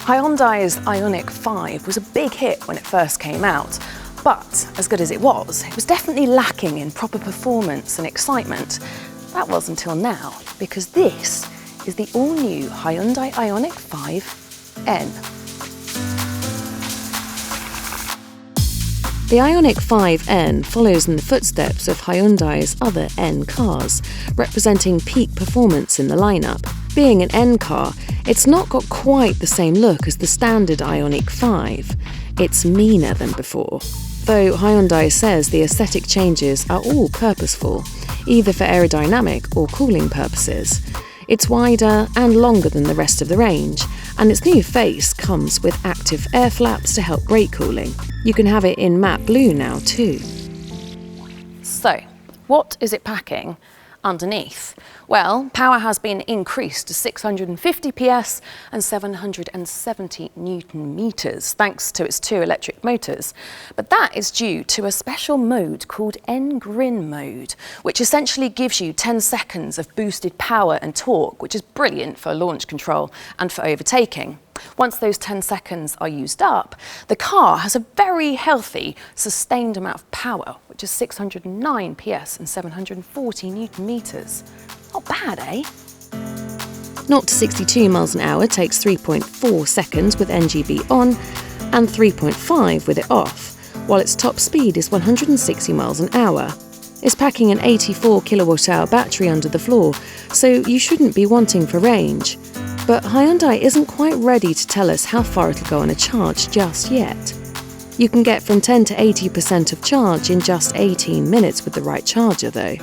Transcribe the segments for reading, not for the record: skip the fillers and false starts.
Hyundai's Ioniq 5 was a big hit when it first came out, but as good as it was definitely lacking in proper performance and excitement. That was until now, because this is the all-new Hyundai Ioniq 5N. The Ioniq 5N follows in the footsteps of Hyundai's other N cars, representing peak performance in the lineup. Being an N car, it's not got quite the same look as the standard Ioniq 5. It's meaner than before. Though Hyundai says the aesthetic changes are all purposeful, either for aerodynamic or cooling purposes. It's wider and longer than the rest of the range, and its new face comes with active air flaps to help brake cooling. You can have it in matte blue now too. So, what is it packing underneath? Well, power has been increased to 650 PS and 770 Newton meters, thanks to its two electric motors. But that is due to a special mode called N-Grin mode, which essentially gives you 10 seconds of boosted power and torque, which is brilliant for launch control and for overtaking. Once those 10 seconds are used up, the car has a very healthy, sustained amount of power, which is 609 PS and 740 Newton meters. Not bad, eh? 0 to 62 miles an hour takes 3.4 seconds with NGB on and 3.5 with it off, while its top speed is 160 miles an hour. It's packing an 84 kilowatt-hour battery under the floor, so you shouldn't be wanting for range. But Hyundai isn't quite ready to tell us how far it'll go on a charge just yet. You can get from 10 to 80% of charge in just 18 minutes with the right charger though.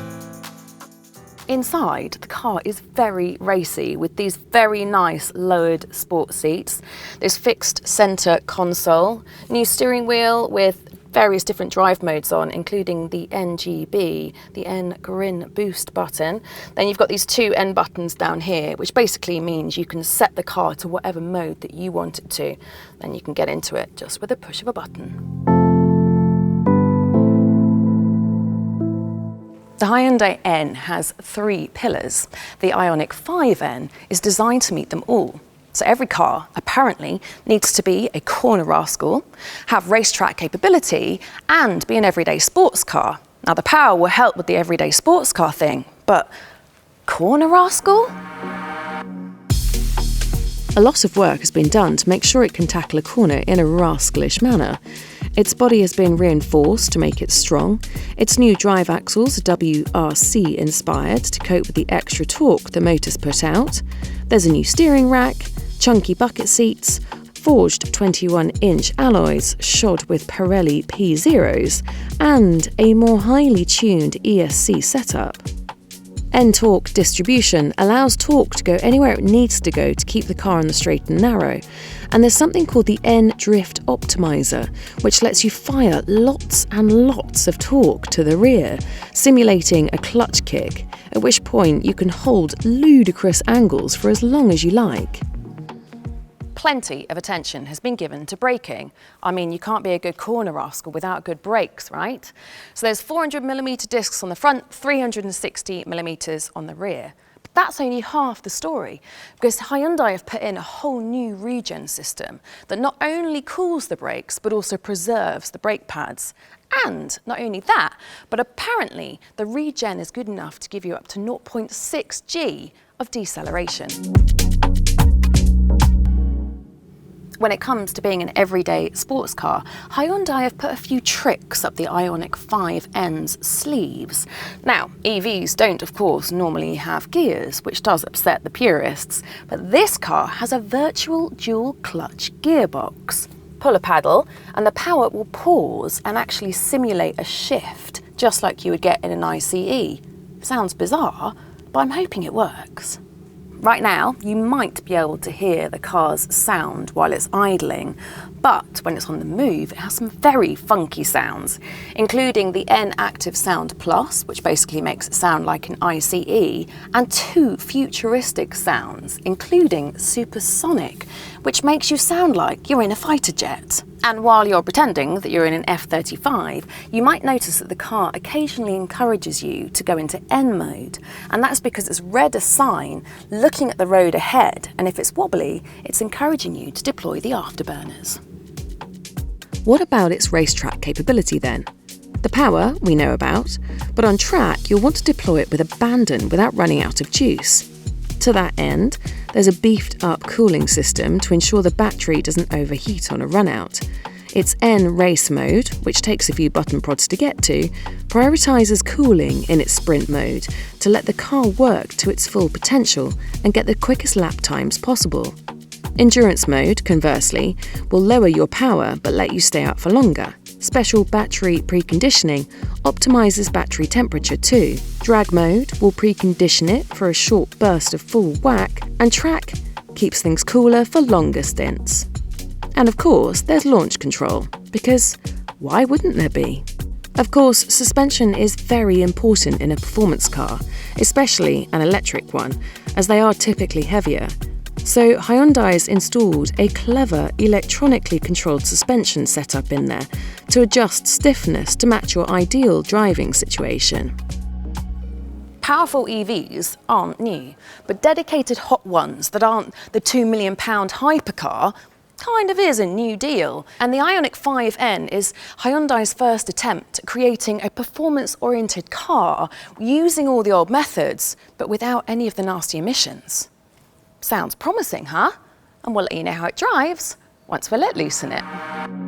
Inside, the car is very racy with these very nice lowered sport seats, this fixed centre console, new steering wheel with various different drive modes on, including the NGB, the N-Grin boost button. Then you've got these two N buttons down here, which basically means you can set the car to whatever mode that you want it to. Then you can get into it just with a push of a button. The Hyundai N has 3 pillars. The Ioniq 5N is designed to meet them all. So every car, apparently, needs to be a corner rascal, have racetrack capability, and be an everyday sports car. Now, the power will help with the everyday sports car thing, but corner rascal? A lot of work has been done to make sure it can tackle a corner in a rascalish manner. Its body has been reinforced to make it strong. Its new drive axles are WRC inspired to cope with the extra torque the motors put out. There's a new steering rack, chunky bucket seats, forged 21-inch alloys shod with Pirelli P0s, and a more highly tuned ESC setup. N-torque distribution allows torque to go anywhere it needs to go to keep the car on the straight and narrow. And there's something called the N-drift optimizer, which lets you fire lots and lots of torque to the rear, simulating a clutch kick, at which point you can hold ludicrous angles for as long as you like. Plenty of attention has been given to braking. I mean, you can't be a good corner rascal without good brakes, right? So there's 400mm discs on the front, 360mm on the rear. But that's only half the story, because Hyundai have put in a whole new regen system that not only cools the brakes, but also preserves the brake pads. And not only that, but apparently the regen is good enough to give you up to 0.6 G of deceleration. When it comes to being an everyday sports car, Hyundai have put a few tricks up the Ioniq 5N's sleeves. Now, EVs don't, of course, normally have gears, which does upset the purists, but this car has a virtual dual-clutch gearbox. Pull a paddle, and the power will pause and actually simulate a shift, just like you would get in an ICE. Sounds bizarre, but I'm hoping it works. Right now, you might be able to hear the car's sound while it's idling, but when it's on the move, it has some very funky sounds, including the N Active Sound Plus, which basically makes it sound like an ICE, and 2 futuristic sounds, including supersonic, which makes you sound like you're in a fighter jet. And while you're pretending that you're in an F35, you might notice that the car occasionally encourages you to go into N mode. And that's because it's read a sign looking at the road ahead, and if it's wobbly, it's encouraging you to deploy the afterburners. What about its racetrack capability then? The power we know about, but on track you'll want to deploy it with abandon without running out of juice. To that end, there's a beefed up cooling system to ensure the battery doesn't overheat on a run out. Its N race mode, which takes a few button prods to get to, prioritises cooling in its sprint mode to let the car work to its full potential and get the quickest lap times possible. Endurance mode, conversely, will lower your power but let you stay out for longer. Special battery preconditioning optimises battery temperature too. Drag mode will precondition it for a short burst of full whack, and track keeps things cooler for longer stints. And of course, there's launch control, because why wouldn't there be? Of course, suspension is very important in a performance car, especially an electric one, as they are typically heavier. So Hyundai's installed a clever electronically controlled suspension setup in there to adjust stiffness to match your ideal driving situation. Powerful EVs aren't new, but dedicated hot ones that aren't the £2 million hypercar kind of is a new deal. And the Ioniq 5N is Hyundai's first attempt at creating a performance-oriented car using all the old methods, but without any of the nasty emissions. Sounds promising, huh? And we'll let you know how it drives once we're let loose in it.